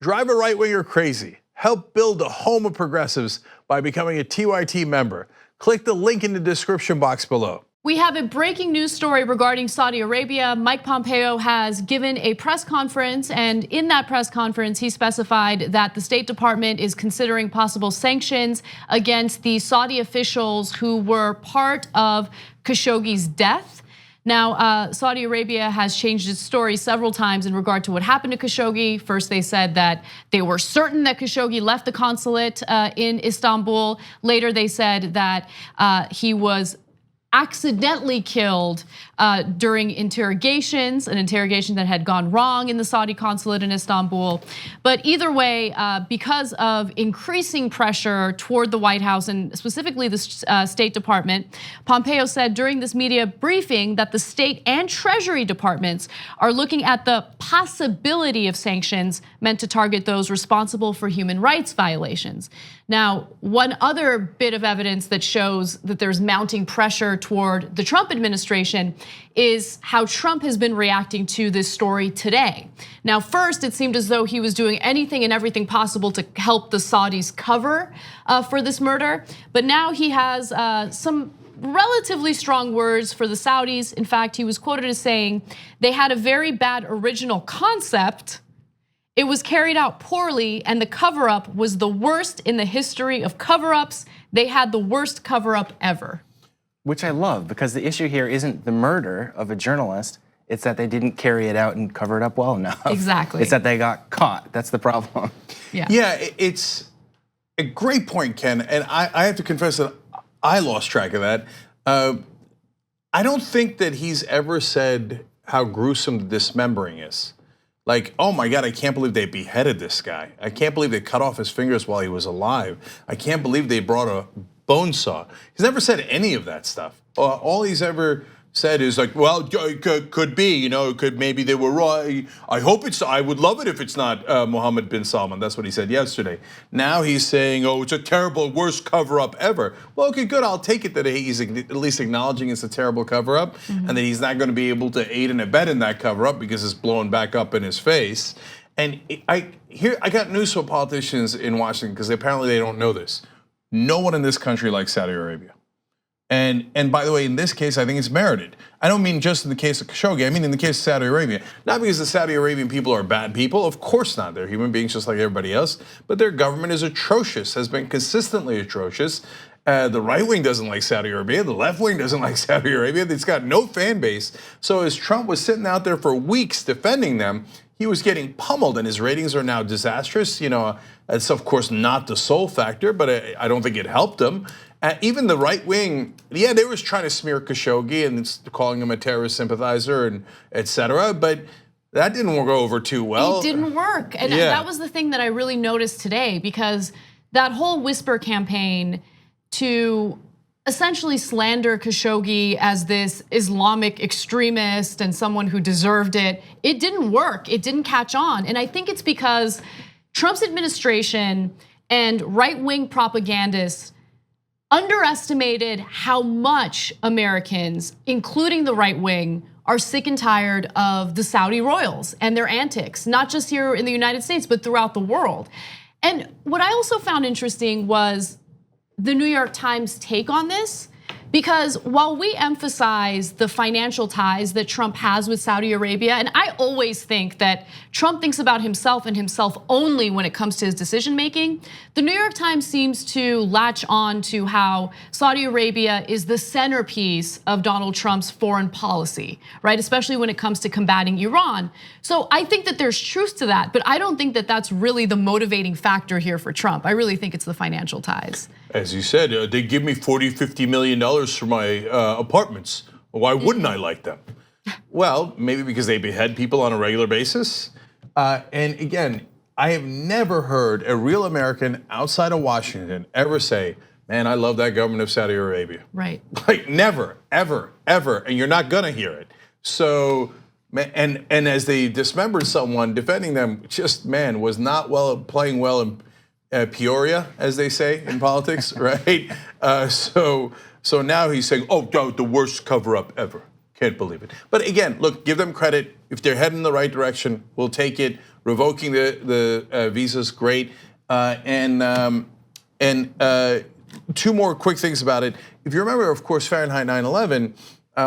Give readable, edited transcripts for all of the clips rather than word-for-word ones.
Drive a right-winger crazy. Help build a home of progressives by becoming a TYT member. Click the link in the description box below. We have a breaking news story regarding Saudi Arabia. Mike Pompeo has given a press conference, and in that press conference, he specified that the State Department is considering possible sanctions against the Saudi officials who were part of Khashoggi's death. Now, Saudi Arabia has changed its story several times in regard to what happened to Khashoggi. First, they said that they were certain that Khashoggi left the consulate in Istanbul. Later, they said that he was accidentally killed during interrogations, an interrogation that had gone wrong in the Saudi consulate in Istanbul. But either way, because of increasing pressure toward the White House and specifically the State Department, Pompeo said during this media briefing that the State and Treasury departments are looking at the possibility of sanctions meant to target those responsible for human rights violations. Now, one other bit of evidence that shows that there's mounting pressure toward the Trump administration is how Trump has been reacting to this story today. Now, first, it seemed as though he was doing anything and everything possible to help the Saudis cover for this murder. But now he has some relatively strong words for the Saudis. In fact, he was quoted as saying they had a very bad original concept. It was carried out poorly, and the cover-up was the worst in the history of cover-ups. They had the worst cover-up ever. Which I love, because the issue here isn't the murder of a journalist, it's that they didn't carry it out and cover it up well enough. Exactly. It's that they got caught, that's the problem. Yeah, it's a great point, Ken, and I have to confess that I lost track of that. I don't think that he's ever said how gruesome the dismembering is. Like, oh my God, I can't believe they beheaded this guy. I can't believe they cut off his fingers while he was alive. I can't believe they brought a bone saw. He's never said any of that stuff. All he's ever said is like, well, it could be, it could, maybe they were wrong. I would love it if it's not Mohammed bin Salman. That's what he said yesterday. Now he's saying, oh, it's a terrible, worst cover up ever. Well, okay, good, I'll take it that he's at least acknowledging it's a terrible cover up and that he's not gonna be able to aid and abet in that cover up because it's blowing back up in his face. And I got news for politicians in Washington because apparently they don't know this. No one in this country likes Saudi Arabia. And by the way, in this case, I think it's merited. I don't mean just in the case of Khashoggi, I mean in the case of Saudi Arabia. Not because the Saudi Arabian people are bad people, of course not. They're human beings just like everybody else, but their government is atrocious, has been consistently atrocious. The right wing doesn't like Saudi Arabia, the left wing doesn't like Saudi Arabia, it's got no fan base. So as Trump was sitting out there for weeks defending them, he was getting pummeled and his ratings are now disastrous. It's of course not the sole factor, but I don't think it helped him. Even the right wing, yeah, they were trying to smear Khashoggi and calling him a terrorist sympathizer and et cetera, but that didn't go over too well. It didn't work, and that was the thing that I really noticed today, because that whole whisper campaign to essentially slander Khashoggi as this Islamic extremist and someone who deserved it, it didn't work, it didn't catch on. And I think it's because Trump's administration and right-wing propagandists underestimated how much Americans, including the right wing, are sick and tired of the Saudi royals and their antics, not just here in the United States, but throughout the world. And what I also found interesting was the New York Times take on this, because while we emphasize the financial ties that Trump has with Saudi Arabia, and I always think that Trump thinks about himself and himself only when it comes to his decision making, the New York Times seems to latch on to how Saudi Arabia is the centerpiece of Donald Trump's foreign policy, right? Especially when it comes to combating Iran. So I think that there's truth to that, but I don't think that that's really the motivating factor here for Trump. I really think it's the financial ties. As you said, they give me $40, $50 million for my apartments. Why wouldn't I like them? Well, maybe because they behead people on a regular basis. And again, I have never heard a real American outside of Washington ever say, man, I love that government of Saudi Arabia. Right. Like never, ever, ever, and you're not gonna hear it. So, and as they dismembered someone, defending them just, man, was not playing well in Peoria, as they say in politics, right? So now he's saying, oh, the worst cover-up ever. Can't believe it. But again, look, give them credit. If they're heading in the right direction, we'll take it. revoking the visas, great. Two more quick things about it. If you remember, of course, Fahrenheit 9/11,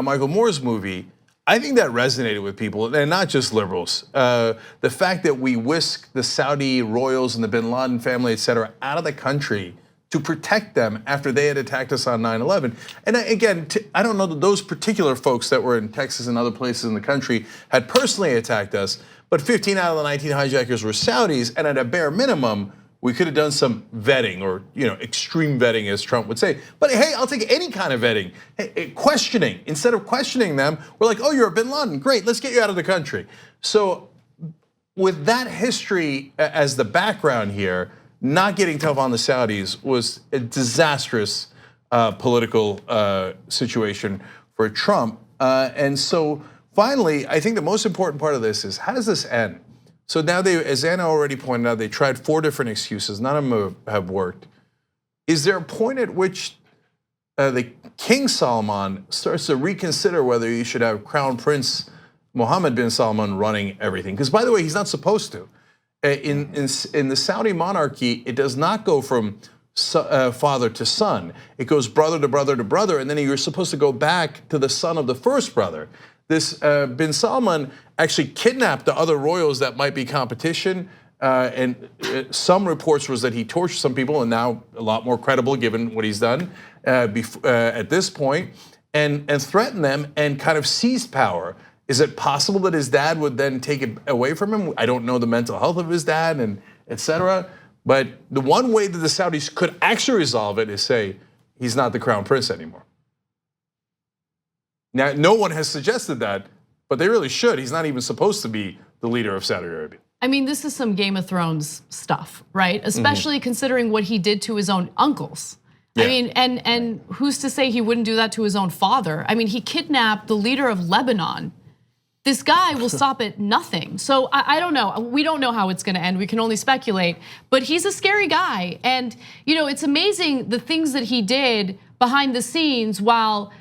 Michael Moore's movie, I think that resonated with people, and not just liberals. The fact that we whisked the Saudi royals and the bin Laden family, et cetera, out of the country to protect them after they had attacked us on 9/11. And again, I don't know that those particular folks that were in Texas and other places in the country had personally attacked us, but 15 out of the 19 hijackers were Saudis, and at a bare minimum, we could have done some vetting, or extreme vetting, as Trump would say. But hey, I'll take any kind of vetting. Hey, questioning. Instead of questioning them, we're like, oh, you're a bin Laden, great, let's get you out of the country. So with that history as the background here, not getting tough on the Saudis was a disastrous political situation for Trump. And so finally, I think the most important part of this is, how does this end? So now as Anna already pointed out, they tried 4 different excuses. None of them have worked. Is there a point at which the King Salman starts to reconsider whether you should have Crown Prince Mohammed bin Salman running everything? Because by the way, he's not supposed to. In the Saudi monarchy, it does not go from father to son. It goes brother to brother to brother, and then you're supposed to go back to the son of the first brother. This bin Salman actually kidnapped the other royals that might be competition, and some reports was that he tortured some people, and now a lot more credible given what he's done at this point, and threatened them and kind of seized power. Is it possible that his dad would then take it away from him? I don't know the mental health of his dad, and et cetera. But the one way that the Saudis could actually resolve it is say, he's not the crown prince anymore. Now, no one has suggested that, but they really should. He's not even supposed to be the leader of Saudi Arabia. I mean, this is some Game of Thrones stuff, right? Especially considering what he did to his own uncles. Yeah. I mean, and who's to say he wouldn't do that to his own father? I mean, he kidnapped the leader of Lebanon. This guy will stop at nothing. So I don't know. We don't know how it's going to end. We can only speculate. But he's a scary guy, and it's amazing the things that he did behind the scenes while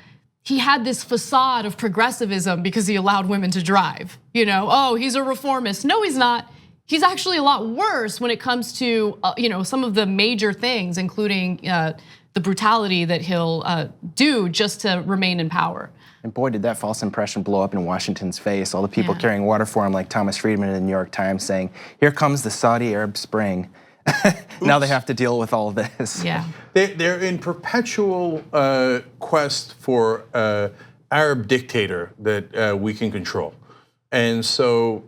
he had this facade of progressivism because he allowed women to drive. Oh, he's a reformist. No, he's not. He's actually a lot worse when it comes to some of the major things, including the brutality that he'll do just to remain in power. And boy, did that false impression blow up in Washington's face. All the people carrying water for him, like Thomas Friedman in the New York Times, saying, "Here comes the Saudi Arab Spring." Now they have to deal with all this. Yeah, they're in perpetual quest for Arab dictator that we can control, and so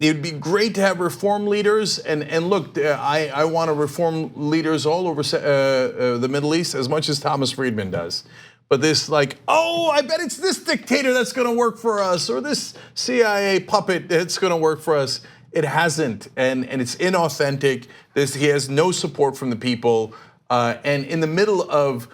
it would be great to have reform leaders. And look, I want to reform leaders all over the Middle East as much as Thomas Friedman does. But this I bet it's this dictator that's going to work for us, or this CIA puppet that's going to work for us. It hasn't, and it's inauthentic. He has no support from the people, and in the middle of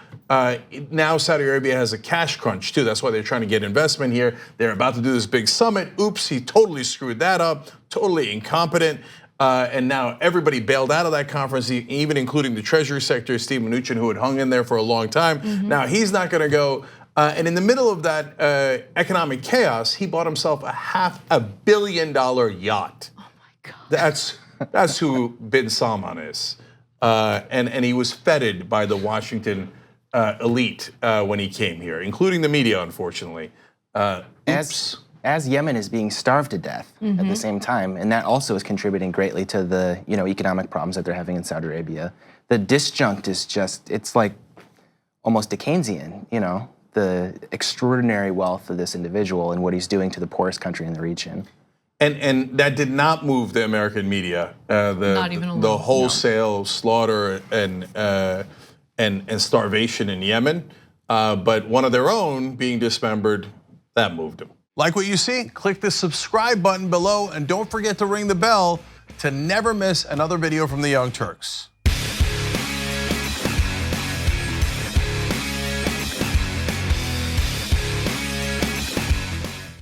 now Saudi Arabia has a cash crunch too. That's why they're trying to get investment here. They're about to do this big summit. Oops, he totally screwed that up. Totally incompetent. And now everybody bailed out of that conference, even including the Treasury Secretary, Steve Mnuchin, who had hung in there for a long time. Now he's not going to go. And in the middle of that economic chaos, he bought himself a $500 million yacht. Oh my God. That's who bin Salman is. And he was feted by the Washington elite when he came here, including the media, unfortunately. As Yemen is being starved to death at the same time, and that also is contributing greatly to the economic problems that they're having in Saudi Arabia. The disjunct is it's like almost Dickensian, the extraordinary wealth of this individual and what he's doing to the poorest country in the region. And that did not move the American media. Not even a little. The wholesale slaughter and starvation in Yemen, but one of their own being dismembered, that moved them. Like what you see? Click the subscribe button below, and don't forget to ring the bell to never miss another video from the Young Turks.